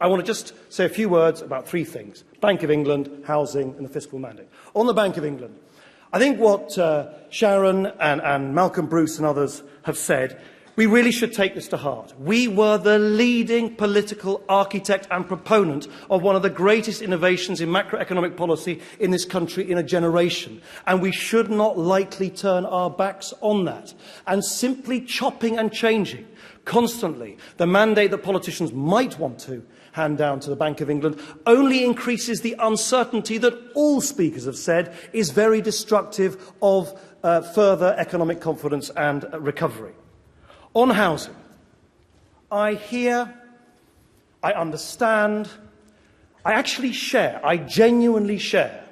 I want to just say a few words about three things: Bank of England, housing and the fiscal mandate. On the Bank of England, I think what Sharon and Malcolm Bruce and others have said, we really should take this to heart. We were the leading political architect and proponent of one of the greatest innovations in macroeconomic policy in this country in a generation, and we should not lightly turn our backs on that. And simply chopping and changing constantly the mandate that politicians might want to hand down to the Bank of England only increases the uncertainty that all speakers have said is very destructive of further economic confidence and recovery. On housing, I hear, I understand, I genuinely share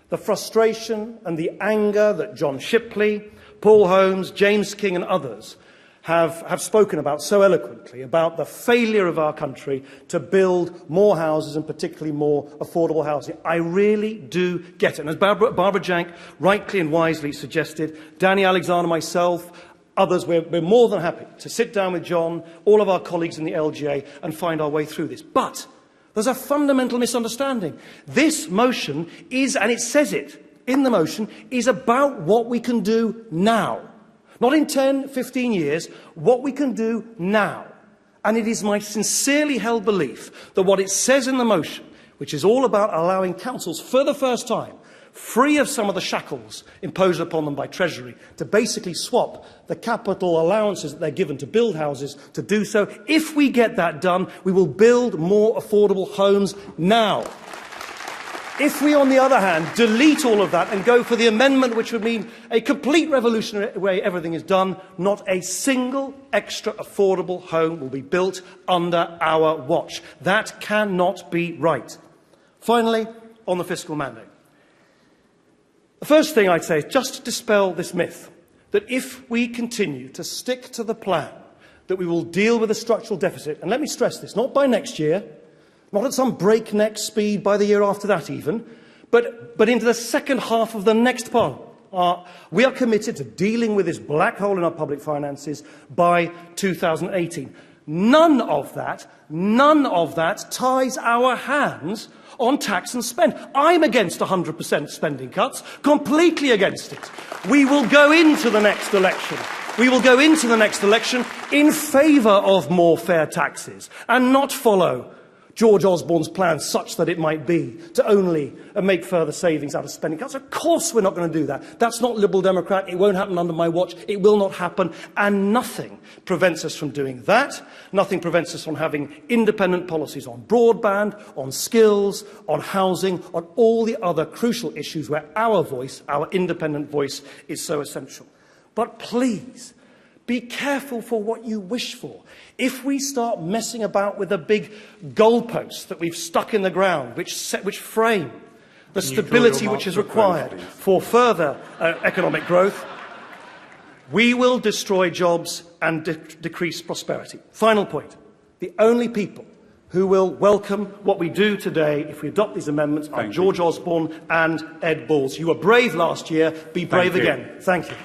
the frustration and the anger that John Shipley, Paul Holmes, James King and others have spoken about so eloquently, about the failure of our country to build more houses and particularly more affordable housing. I really do get it. And as Barbara Jank rightly and wisely suggested, Danny Alexander, myself, others, we're more than happy to sit down with John, all of our colleagues in the LGA, and find our way through this. But there's a fundamental misunderstanding. This motion is, and it says it in the motion, is about what we can do now. Not in 10, 15 years, what we can do now. And it is my sincerely held belief that what it says in the motion, which is all about allowing councils for the first time, free of some of the shackles imposed upon them by Treasury, to basically swap the capital allowances that they're given to build houses to do so. If we get that done, we will build more affordable homes now. If we, on the other hand, delete all of that and go for the amendment, which would mean a complete revolutionary way everything is done, not a single extra affordable home will be built under our watch. That cannot be right. Finally, on the fiscal mandate. The first thing I'd say is just to dispel this myth that if we continue to stick to the plan, that we will deal with the structural deficit, and let me stress this, not by next year, not at some breakneck speed by the year after that even, but into the second half of the next Parliament. We are committed to dealing with this black hole in our public finances by 2018. None of that ties our hands on tax and spend. I'm against 100% spending cuts, completely against it. We will go into the next election. We will go into the next election in favour of more fair taxes and not follow George Osborne's plan, such that it might be, to only make further savings out of spending cuts. Of course we're not going to do that. That's not Liberal Democrat. It won't happen under my watch. It will not happen. And nothing prevents us from doing that. Nothing prevents us from having independent policies on broadband, on skills, on housing, on all the other crucial issues where our voice, our independent voice, is so essential. But please, be careful for what you wish for. If we start messing about with the big goalposts that we've stuck in the ground, which frame the stability which is required for further economic growth, we will destroy jobs and decrease prosperity. Final point. The only people who will welcome what we do today, if we adopt these amendments, are George Osborne and Ed Balls. You were brave last year. Be brave again. Thank you.